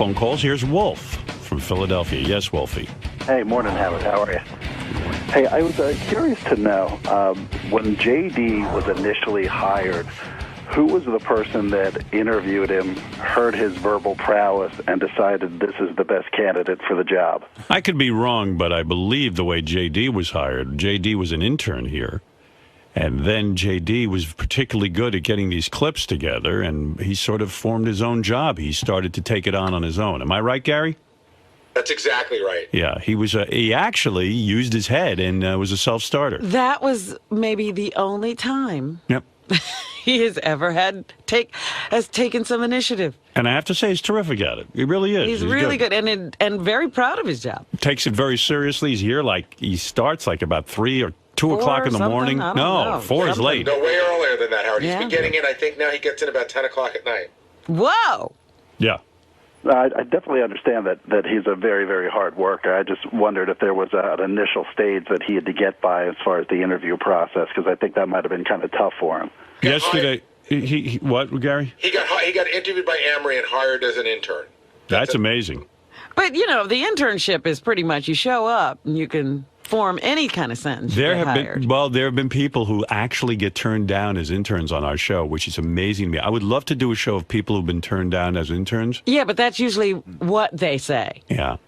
phone calls. Here's Wolf from Philadelphia. Yes, Wolfie. Hey, morning, Howard. How are you? Hey, I was curious to know, when J.D. was initially hired, who was the person that interviewed him, heard his verbal prowess, and decided this is the best candidate for the job? I could be wrong, but I believe the way J.D. was hired, J.D. was an intern here. And then J.D. was particularly good at getting these clips together, and he sort of formed his own job. He started to take it on his own. Am I right, Gary? That's exactly right. Yeah, he actually used his head and was a self-starter. That was maybe the only time Yep. he has ever taken some initiative. And I have to say, he's terrific at it. He really is. He's really good and very proud of his job. Takes it very seriously. He's here he starts about 3 or 2 o'clock in the morning. I don't No, know. 4 is late. No, way earlier than that, Howard. Yeah. He's been getting in, I think now he gets in about 10 o'clock at night. Whoa! Yeah. I definitely understand that he's a very, very hard worker. I just wondered if there was an initial stage that he had to get by as far as the interview process, because I think that might have been kind of tough for him. Yesterday, he what, Gary? He got interviewed by Amory and hired as an intern. That's amazing. But, the internship is pretty much you show up and you can form any kind of sentence. There have been people who actually get turned down as interns on our show, which is amazing to me. I would love to do a show of people who've been turned down as interns. Yeah, but that's usually what they say. Yeah.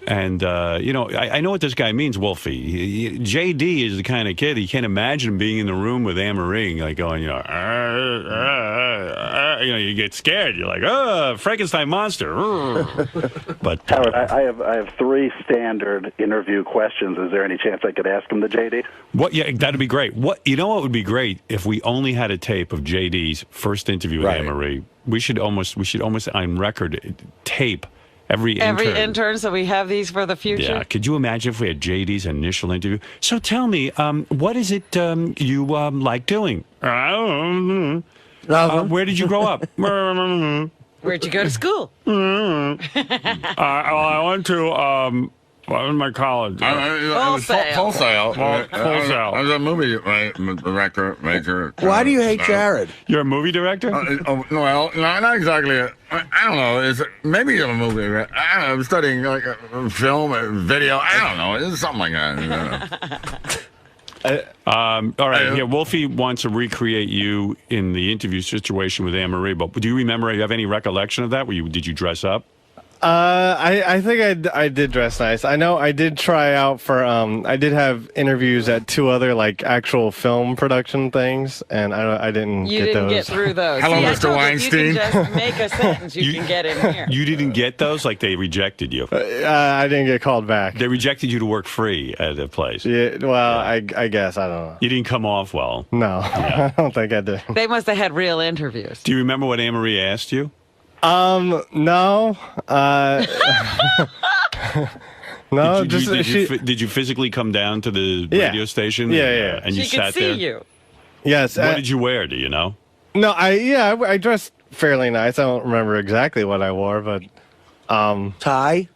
And, I know what this guy means, Wolfie. J.D. is the kind of kid, he can't imagine being in the room with Amory, going, you get scared. You're like, Frankenstein monster. But Howard, I have 3 standard interview questions. Is there any chance I could ask him to J.D.? What? Yeah, that'd be great. What would be great if we only had a tape of J.D.'s first interview with Amory. We should almost on record tape every intern, so we have these for the future. Yeah, could you imagine if we had JD's initial interview? So tell me, what is it you like doing? Where did you grow up? Where'd you go to school? I went to my college. Wholesale. Wholesale. I was a movie director, major. Why do you hate Jared? You're a movie director? Well, not exactly. I don't know. Maybe I'm a movie director. I don't know. I'm studying film or video. I don't know. It's something like that. All right, here, Wolfie wants to recreate you in the interview situation with Anne-Marie, but do you remember, you have any recollection of that? Did you dress up? I think I did dress nice. I know I did try out for I did have interviews at 2 other actual film production things, and I didn't You get didn't those. get through those. Hello, See, I Mr. told you, Weinstein. You can just make a sentence. You can get in here. You didn't get those? They rejected you? I didn't get called back. They rejected you to work free at a place? Yeah, well, I guess, I don't know. You didn't come off well? No, Yeah. I don't think I did. They must have had real interviews. Do you remember what Anne-Marie asked you? No. No, did you physically come down to the radio station? Yeah. And you She sat could see there? you. Yes. What did you wear? Do you know? No, I dressed fairly nice. I don't remember exactly what I wore, but Tie?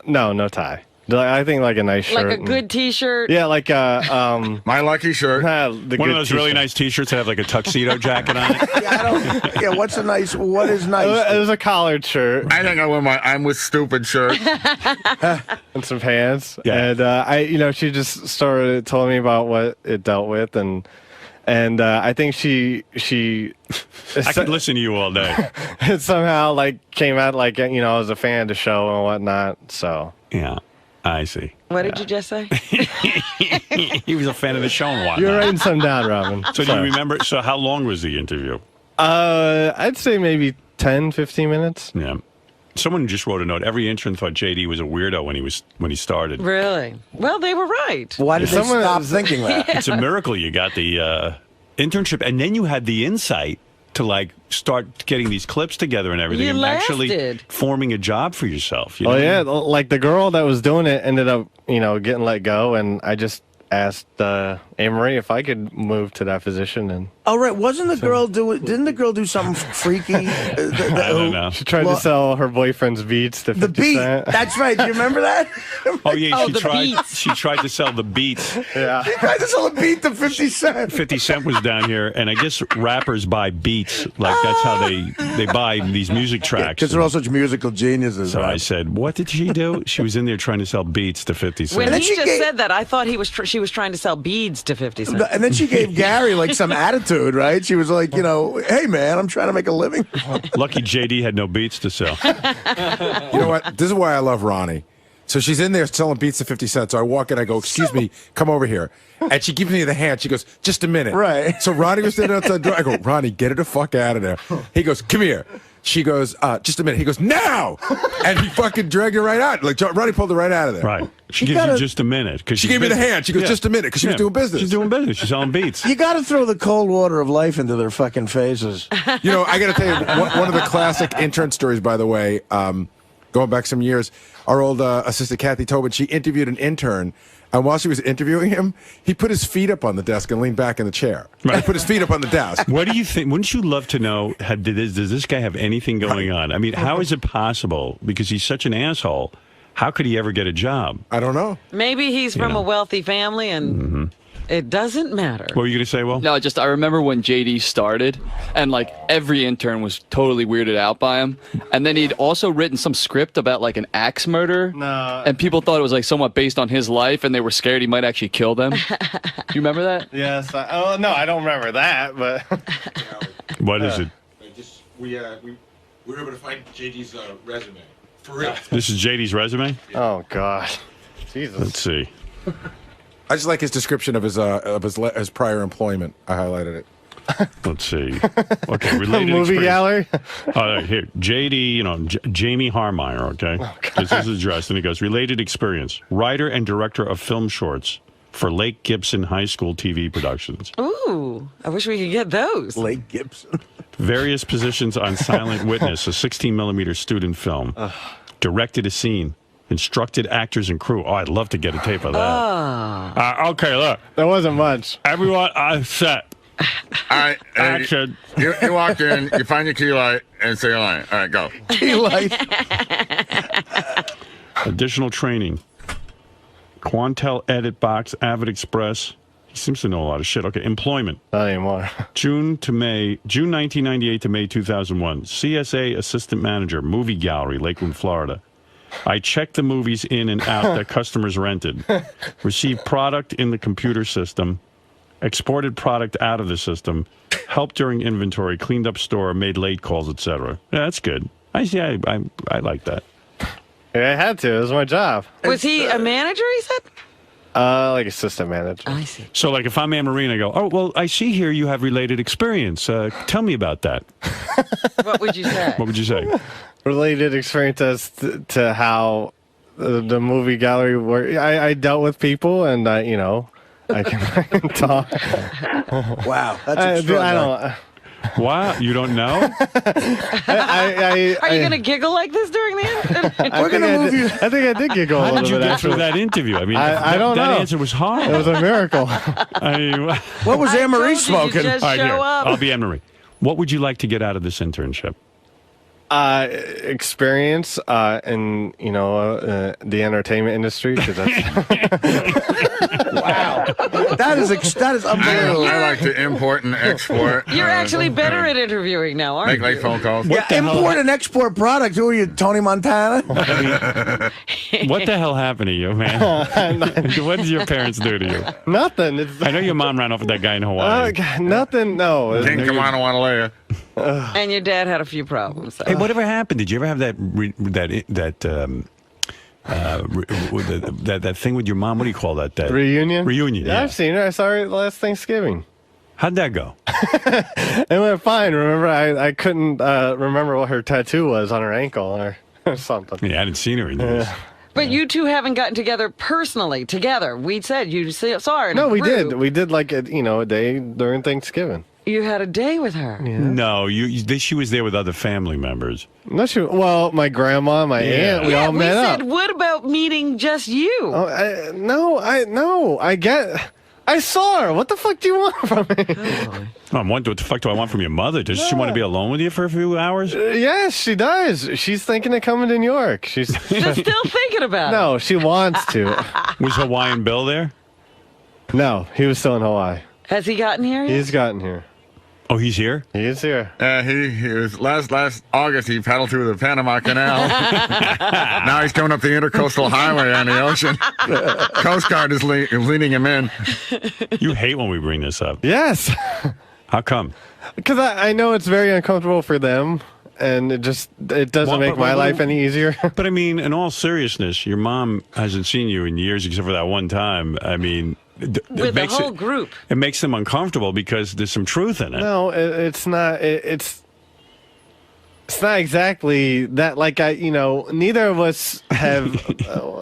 no tie. I think a nice shirt. Like a good T-shirt. Yeah, My lucky shirt. One of those really nice T-shirts that have a tuxedo jacket on it? Yeah, what is nice? It was a collared shirt I think I wear my I'm with stupid shirt. and some pants. Yeah. And she just started telling me about what it dealt with, and I think she I could listen to you all day. it somehow came out I was a fan of the show and whatnot. So Yeah, I see. What did you just say? He was a fan of the show and whatnot. you're writing some down, Robin. So do you remember? So how long was the interview? I'd say maybe 10, 15 minutes. Yeah. Someone just wrote a note. Every intern thought JD was a weirdo when he started. Really? Well, they were right. Why did they stop thinking that? It's a miracle you got the internship, and then you had the insight to start getting these clips togetger and everything, You and actually lasted. forming a job for yourself. Oh yeah, the girl that was doing it ended up, getting let go, and I just asked Anne-Marie if I could move to that position, and Oh, right. Wasn't the girl didn't the girl do something freaky? I don't know. She tried to sell her boyfriend's beats to 50 The beat. Cent. That's right. Do you remember that? Oh yeah, Oh, she the tried. Beats. She tried to sell the Beats. Yeah. She tried to sell a beat to 50 Cent. 50 Cent was down here, and I guess rappers buy beats. Like that's how they buy these music tracks. Because they're all such musical geniuses. So right? I said, "What did she do?" She was in there trying to sell beats to 50 Cent. When then he she just gave- said that, I thought she was trying to sell beads to 50 Cent. And then she gave Gary like some attitude, right? She was like, hey man, I'm trying to make a living. Lucky JD had no beats to sell. You know what? This is why I love Ronnie. So she's in there selling beats to 50 Cent. So I walk in, I go, excuse me, come over here. And she gives me the hand. She goes, just a minute. Right. So Ronnie was standing outside the door. I go, Ronnie, get her the fuck out of there. He goes, come here. She goes, just a minute. He goes, now! And he fucking dragged her right out. Like, Ronnie pulled her right out of there. Right. She You gives gotta- you just a minute because She gave me the hand. She goes, just a minute, because she was doing business. She's doing business. She's selling beats. You got to throw the cold water of life into their fucking faces. You know, I got to tell you, one of the classic intern stories, by the way, going back some years, our old assistant, Kathy Tobin, she interviewed an intern. And while she was interviewing him, he put his feet up on the desk and leaned back in the chair. Right. He put his feet up on the desk. What do you think? Wouldn't you love to know, does this guy have anything going on? I mean, how is it possible? Because he's such an asshole. How could he ever get a job? I don't know. Maybe he's from a wealthy family and it doesn't matter. What were you going to say, Will? No, just I remember when JD started, and like every intern was totally weirded out by him. And then he'd also written some script about like an axe murder. No. And people thought it was like somewhat based on his life, and they were scared he might actually kill them. Do you remember that? Yes. No, I don't remember that, but What is it? We were able to find JD's resume. For real. This is JD's resume? oh god, Jesus. Let's see. I just like his description of his prior employment. I highlighted it. Let's see. Okay, related Movie experience. gallery. Here, JD, Jamie Harmeyer, okay? This is his address, and he goes, related experience. Writer and director of film shorts for Lake Gibson High School TV productions. Ooh, I wish we could get those. Lake Gibson. Various positions on Silent Witness, a 16mm student film. Directed a scene. Instructed actors and crew. Oh, I'd love to get a tape of that. Okay, look. There wasn't much. Everyone on set. All right. Action. You walk in, you find your key light, and say your line. All right, go. He like, Additional training. Quantel Edit Box, Avid Express. He seems to know a lot of shit. Okay, employment. Not anymore. June 1998 to May 2001. CSA Assistant Manager, Movie Gallery, Lakeland, Florida. I checked the movies in and out that customers rented. Received product in the computer system. Exported product out of the system. Helped during inventory. Cleaned up store. Made late calls, etc. Yeah, that's good. I like that. Yeah, I had to. It was my job. Was he a manager, he said? Like assistant manager. I see. So, like, if I'm Anne Marie and I go, oh, well, I see here you have related experience. Tell me about that. What would you say? What would you say? Related experience as to how the movie gallery worked. I dealt with people, and I can talk. wow, that's I extraordinary. don't. Wow, you don't know? Are you going to giggle like this during the end? We're gonna move you. I think I did giggle a How little did you bit get after through that interview? I mean, I don't that know. answer was It hard. was a miracle. I mean, What was I Anne Marie told you, smoking? just all right, show here. up. I'll be Anne Marie. What would you like to get out of this internship? Experience in the entertainment industry, 'cause that's Wow, that is unbelievable. I like to import and export. You're actually better at interviewing now, aren't Make you? late phone calls. Yeah, import and export product. Who are you, Tony Montana? What the hell happened to you, man? What did your parents do to you? nothing. It's I know your mom ran off with that guy in Hawaii. nothing. No. King Kamana Wanalea. And your dad had a few problems. So. Hey, whatever happened? Did you ever have that that thing with your mom? What do you call that? That Reunion. Reunion. Yeah, Yeah. I've seen her. I saw her last Thanksgiving. How'd that go? It went fine. Remember, I couldn't remember what her tattoo was on her ankle or something. Yeah, I hadn't seen her in years. But you two haven't gotten together personally together. We said you saw her. In No, a we group. did. We did like a day during Thanksgiving. You had a day with her. No, she was there with other family members. Not sure. Well, my grandma, my aunt, we all met said, up. what about meeting just you? Oh, I saw her. What the fuck do you want from me? I'm wondering what the fuck do I want from your mother? Does she want to be alone with you for a few hours? Yes, she does. She's thinking of coming to New York. She's She's still thinking about it. no, she wants to. Was Hawaiian Bill there? No, he was still in Hawaii. Has he gotten here yet? He's gotten here. Oh, he's here? He is here. He was last August. He paddled through the Panama Canal. Now he's coming up the Intercoastal Highway on the ocean. Coast Guard is leading him in. You hate when we bring this up. Yes, How come? because I know it's very uncomfortable for them, and it doesn't Well, make but- my but- life any easier. But I mean, in all seriousness, your mom hasn't seen you in years except for that one time. I mean, With the whole group. It makes them uncomfortable because there's some truth in it. No, it's not. It's not exactly that. Like neither of us have.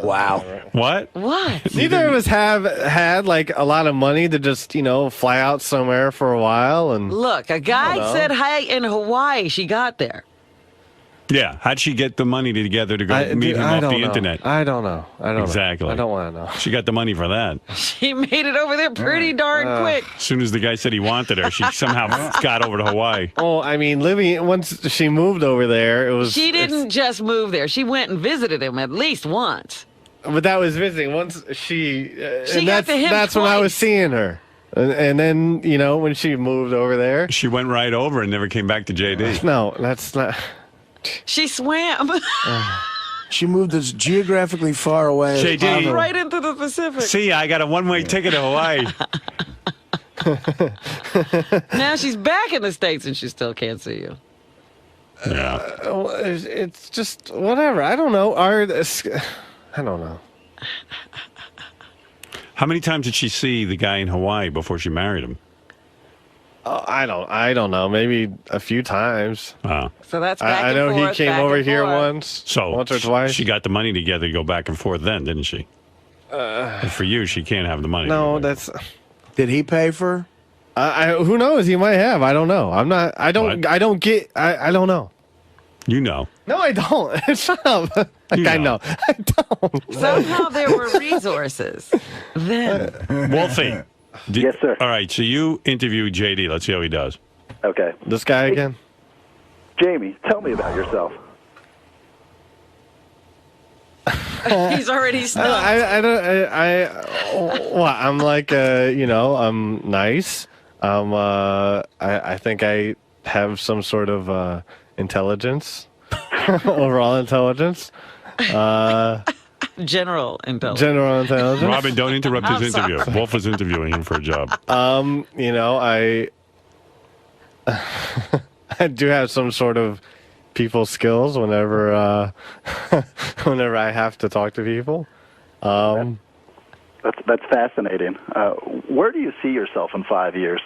Wow. What? What? Neither of us have had like a lot of money to just fly out somewhere for a while and. Look, a guy know. said hi in Hawaii. She got there. Yeah. How'd she get the money together to go meet him off the internet? I don't know. Exactly. I don't want to know. She got the money for that. She made it over there pretty darn quick. As soon as the guy said he wanted her, she somehow got over to Hawaii. Oh, I mean, once she moved over there, it was. She didn't just move there. She went and visited him at least once. But that was visiting. Once she. She And got to him that's when I was twice. seeing her. And then when she moved over there. She went right over and never came back to JD. No, that's not. She swam She moved as geographically far away as JD. possible. right into the Pacific. See, I got a one-way ticket to Hawaii. Now she's back in the States and she still can't see you. Yeah. It's just whatever. I don't know. I don't know. How many times did she see the guy in Hawaii before she married him? I don't know. Maybe a few times. So that's back I and know forth, he came back over and here forth. once or twice. She got the money together to go back and forth then, didn't she? And for you, she can't have the money. No, together. that's. Did he pay for her? Who knows? He might have. I don't know. I'm not. I don't. What? I don't get. I don't know. You know. No, I don't. Shut up. Like, You I know. know. I don't. Somehow there were resources. Then Wolfie. Yes, sir. All right, so you interviewed JD. Let's see how he does. Okay. This guy again. Jamie, tell me about yourself. he's already stumped. What? I'm like, I'm nice. I think I have some sort of intelligence, overall intelligence. General intelligence. General intelligence. Robin, don't interrupt his I'm interview. Wolf is interviewing him for a job. I I do have some sort of people skills whenever whenever I have to talk to people. That's fascinating. Where do you see yourself in 5 years?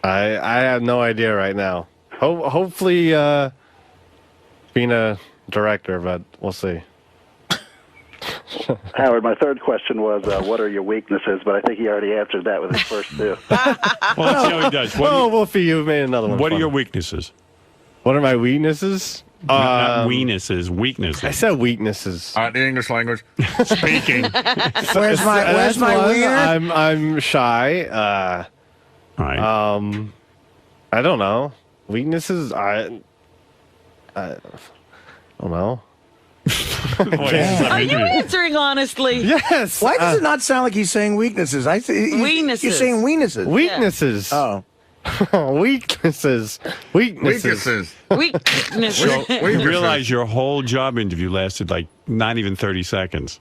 I have no idea right now. Hopefully being a director, but we'll see. Howard, my third question was, what are your weaknesses? But I think he already answered that with his first two. Well, let's see how he does. Wolfie, you've made another one. What are fun. your weaknesses? What are my weaknesses? Not weaknesses, weaknesses. I said weaknesses. The English language. Speaking. Where's That's my one. wiener? I'm shy. All right. I don't know. Weaknesses? I don't know. Are you answering honestly? Yes. Why does it not sound like he's saying weaknesses? Weenuses. You're saying weenuses. Weaknesses. Oh. Weaknesses. Weaknesses. Weakness. You realize your whole job interview lasted like not even 30 seconds.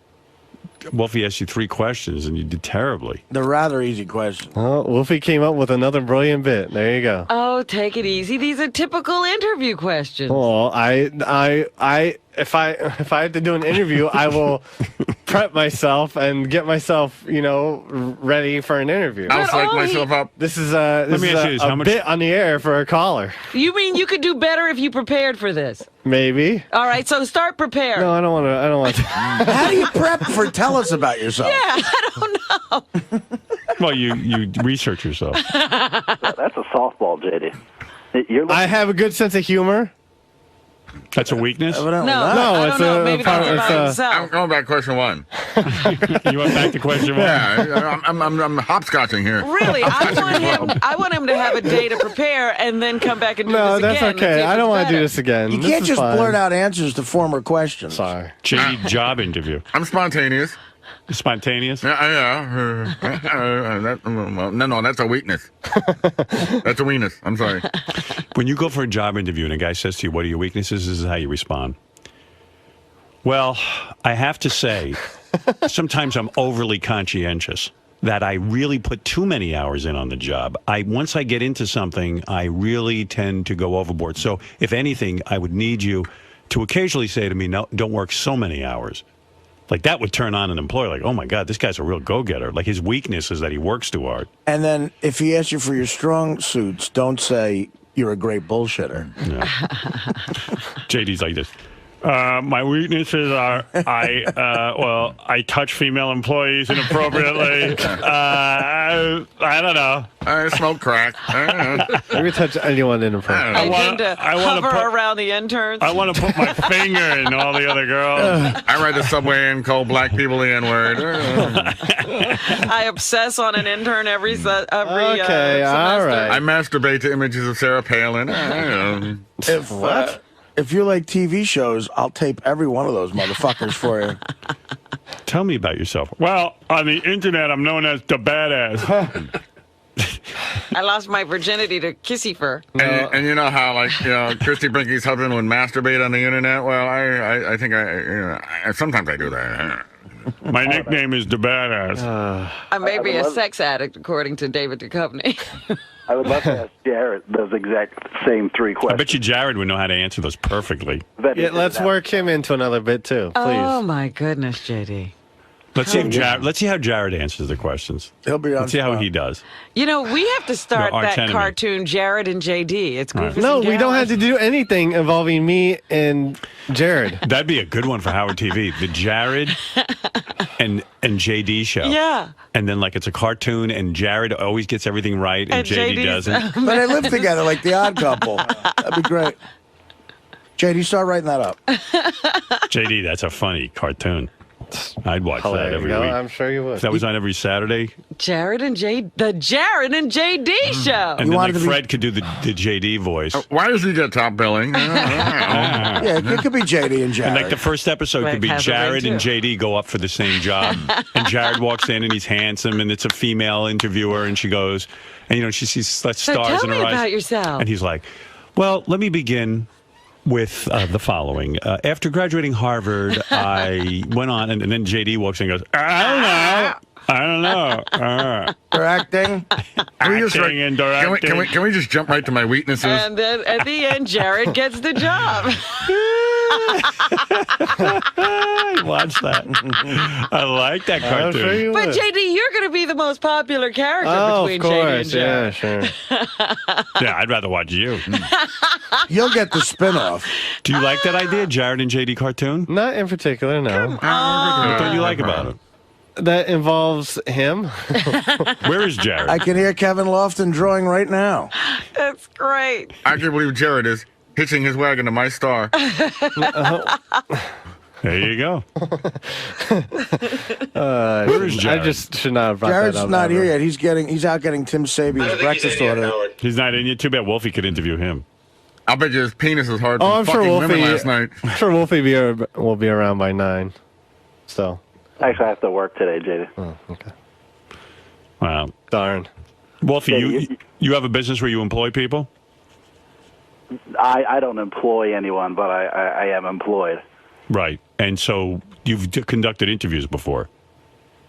Wolfie asked you 3 questions and you did terribly. They're rather easy questions. Oh, Wolfie came up with another brilliant bit. There you go. Oh, take it easy. These are typical interview questions. Well, if I have to do an interview, I will prep myself and get myself, ready for an interview. I'll psych all he- myself up. This is me ask you this, how a much- bit on the air for a caller. You mean you could do better if you prepared for this? Maybe. All right, so start prepared. No, I don't want to. I don't want to. How do you prep for tell us about yourself? Yeah, I don't know. Well, you research yourself. That's a softball, JD. You're I have a good sense of humor. That's a weakness? Evidently No, not. I it's don't know. a Maybe part- that's it's about a- himself. I'm going back to question one. You went back to question one? Yeah, I'm hopscotching here. Really, I want him to have a day to prepare and then come back and do No, this that's again. and see okay. if I don't it's want to do better. this again. You This can't is just fine. blurt out answers to former questions. Sorry. JD job interview. I'm spontaneous. Spontaneous? No, that's a weakness. That's a weakness. I'm sorry. When you go for a job interview and a guy says to you, what are your weaknesses? This is how you respond. Well, I have to say, sometimes I'm overly conscientious that I really put too many hours in on the job. Once I get into something, I really tend to go overboard. So if anything, I would need you to occasionally say to me, no, don't work so many hours. Like that would turn on an employer like, oh my God, this guy's a real go-getter. Like his weakness is that he works too hard. And then if he asks you for your strong suits, don't say you're a great bullshitter. JD's like this. My weaknesses are I touch female employees inappropriately. I don't know. I smoke crack. Maybe touch anyone inappropriate. I wanna- tend to I wanna hover put- around the interns. I want to put my finger in all the other girls. I ride the subway and call black people the N-word. I obsess on an intern every Okay, semester. all right. I masturbate to images of Sarah Palin. If you like TV shows, I'll tape every one of those motherfuckers for you. Tell me about yourself. Well, on the internet, I'm known as the badass. I lost my virginity to Kissy Fur. And you know how, like, Christy Brinkley's husband would masturbate on the internet? Well, I think sometimes I do that. My nickname is the badass. I may be a sex addict, according to David Duchovny. I would love to ask Jared those exact same three I questions. bet you Jared would know how to answer those perfectly. That Yeah, is- let's work him into another bit too, please. Oh my goodness, JD. Let's see how Jared answers the questions. He'll be on Let's see how spot. he does. You know, we have to start No, arch that enemy. cartoon, Jared and JD. It's Goofing. No, we don't have to do anything involving me and Jared. That'd be a good one for Howard TV. The Jared and JD show. Yeah. And then like it's a cartoon and Jared always gets everything right and JD JD's doesn't. But they live together like the Odd Couple. That'd be great. JD, start writing that up. JD, that's a funny cartoon. I'd watch that There you every go. week. I'm sure you would. If that was on every Saturday. the Jared and JD show. And then wanted like to be- Fred could do the JD voice. Why does he get top billing? Yeah, it could be JD and Jared. And like the first episode Like could be has a ring, Jared and too. JD go up for the same job. And Jared walks in and he's handsome and it's a female interviewer and she goes, and she sees stars So tell in her me eyes. about yourself. And he's like, well, let me begin with the following. After graduating Harvard, I went on, and then JD walks in and goes, I don't know. Directing. Acting and directing. Can we just jump right to my weaknesses? And then at the end, Jared gets the job. Watch that. I like that I'm cartoon. sure you But would. JD, you're going to be the most popular character Oh, between of JD and course. Yeah, Jared. sure. Yeah, I'd rather watch you. You'll get the spin-off. Do you like that idea, Jared and JD cartoon? Not in particular, no. What don't you like about it? That involves him. Where is Jared? I can hear Kevin Lofton drawing right now. That's great. I can't believe Jared is hitching his wagon to my star. There you go. Where is Jared? I just should not have brought Jared's that up. not ever. here yet. He's out getting Tim I Sabian's don't think he's breakfast in yet, order. Howard. He's not in yet. Too bad Wolfie could interview him. I'll bet you his penis is hard Oh, from I'm sure fucking women Wolfie. last night. I'm sure Wolfie will be around by 9. So, Actually, I have to work today, JD. okay. Wow. Darn. Wolfie, Yeah, you have a business where you employ people? I don't employ anyone, but I am employed. Right. And so you've conducted interviews before.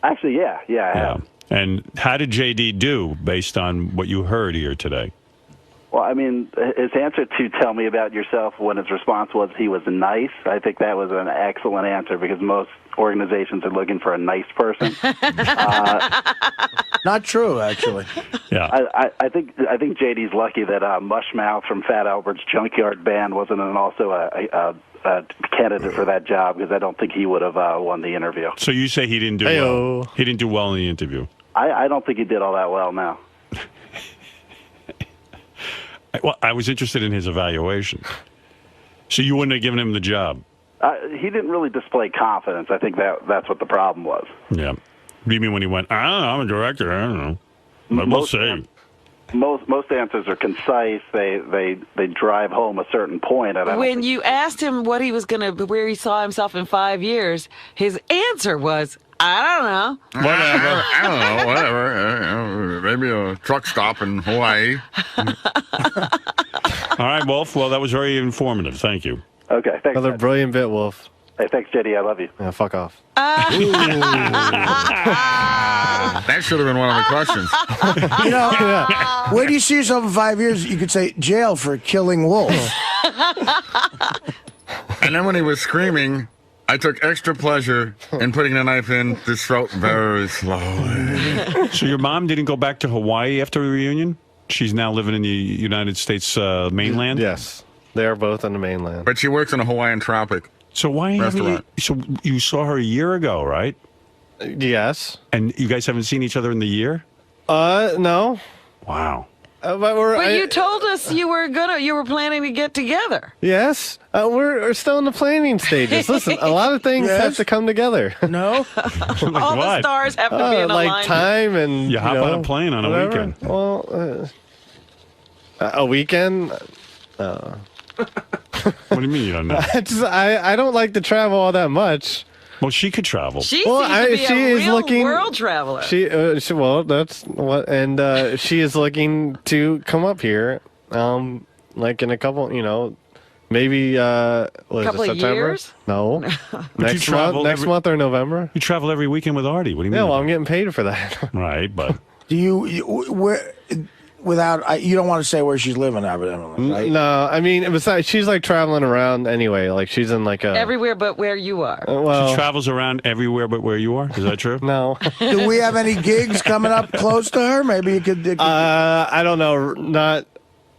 Actually, yeah, I Yeah. have. And how did JD do based on what you heard here today? Well, I mean, his answer to tell me about yourself when his response was he was nice, I think that was an excellent answer because most organizations are looking for a nice person. Not true, actually. Yeah. I think JD's lucky that Mushmouth from Fat Albert's Junkyard Band wasn't also a candidate for that job because I don't think he would have won the interview. So you say he didn't do Heyo. well. He didn't do well in the interview. I don't think he did all that well now. Well, I was interested in his evaluation. So you wouldn't have given him the job? He didn't really display confidence. I think that's what the problem was. Yeah. What do you mean when he went, I don't know, I'm a director, I don't know. But we'll see. Most answers are concise. They drive home a certain point. And When you asked him what he was where he saw himself in 5 years, his answer was, I don't know. Whatever. I don't know. Whatever. Maybe a truck stop in Hawaii. All right, Wolf. Well, that was very informative. Thank you. Okay, thanks. Another Ed. brilliant bit, Wolf. Hey, thanks, JD. I love you. Yeah, fuck off. That should have been one of the questions. You know, where do you see yourself in 5 years? You could say jail for killing wolves. And then when he was screaming, I took extra pleasure in putting the knife in his throat very slowly. So your mom didn't go back to Hawaii after the reunion? She's now living in the United States mainland? Yes. They are both on the mainland. But she works in a Hawaiian tropic. So why haven't you, Restaurant. so you saw her a year ago, right? Yes. And you guys haven't seen each other in the year? No. Wow. But you told us you were planning to get together. Yes. We're still in the planning stages. Listen, a lot of things Yes. have to come together. No? Like All the what? stars have to be in like alignment. time and You hop on a plane on a whatever. weekend. Well, a weekend. What do you mean you don't know? I don't like to travel all that much. Well, she could travel. She Well, seems to be she a is real looking- world traveler. Well, that's what, and she is looking to come up here, like in a couple, maybe what is Couple it, of September? years? No, next travel month, every- or November. You travel every weekend with Artie. What do you mean? Yeah, well, I'm getting paid for that. Right, but Do where without you don't want to say where she's living, evidently, right? No, I mean, besides, she's like traveling around anyway. Like she's in like a Everywhere but where you are. well, she travels around everywhere but where you are. Is that true? no. Do we have any gigs coming up close to her? Maybe you could. I don't know, not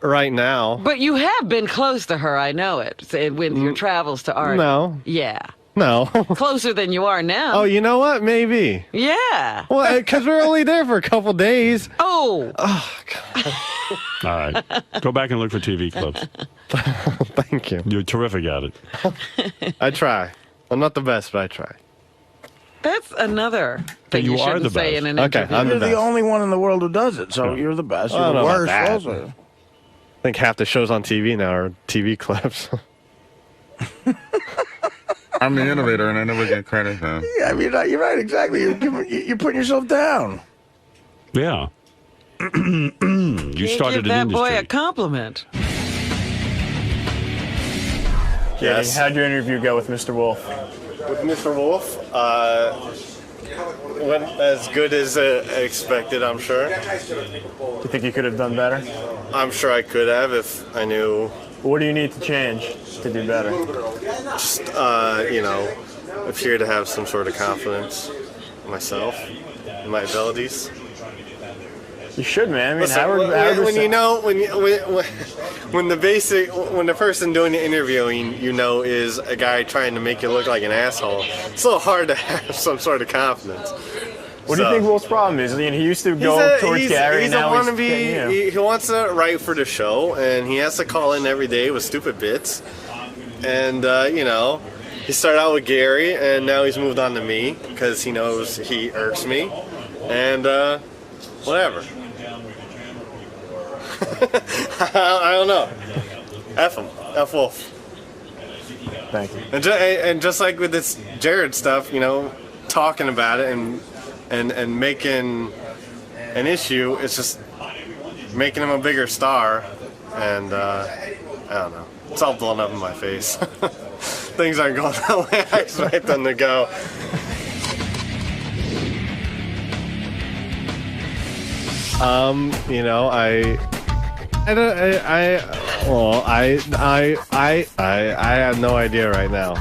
right now. But you have been close to her, I know it, with your travels to art. No. Yeah. No. Closer than you are now. Oh, you know what? Maybe. Yeah. Well, because we're only there for a couple days. Oh. All right. Go back and look for TV clips. Thank you. You're terrific at it. I try. I'm not the best, but I try. That's another thing you you are shouldn't the say best. in an Okay, interview. I'm You're the the best. only one in the world who does it, so Yeah. you're the best. I You're don't the know about worst. that. Also. I think half the shows on TV now are TV clips. I'm the innovator, and I never get credit. Though. Yeah, I mean, you're right. Exactly. You're putting yourself down. Yeah. You Can't started give an that boy a industry. compliment. Yes. How'd your interview go with Mr. Wolf? With Mr. Wolf, went as good as expected, I'm sure. Do you think you could have done better? I'm sure I could have if I knew, What do you need to change to do better? just, appear to have some sort of confidence in myself, in my abilities. You should, man. I mean, Listen, Howard when was- you know when the person doing the interviewing is a guy trying to make you look like an asshole, it's a little hard to have some sort of confidence. What do you think Wolf's problem is? I mean, he used to go towards Gary, he's and now a wannabe. he's He wants to write for the show, and he has to call in every day with stupid bits. And he started out with Gary, and now he's moved on to me because he knows he irks me, and whatever. I don't know. F him. F Wolf. Thank you. And just like with this Jared stuff, talking about it and making an issue, it's just making him a bigger star. And I don't know. It's all blown up in my face. Things aren't going the way I expect them to go. I have no idea right now.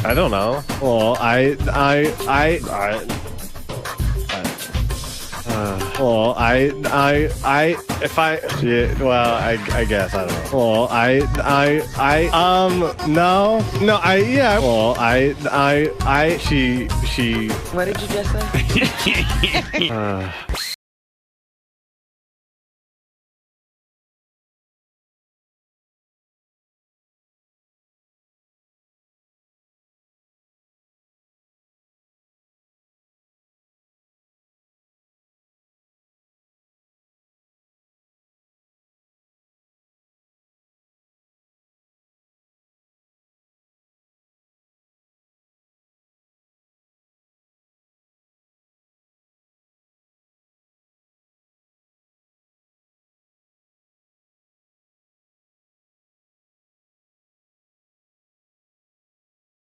I don't know. Well, I guess I don't know. Well, What did you just say?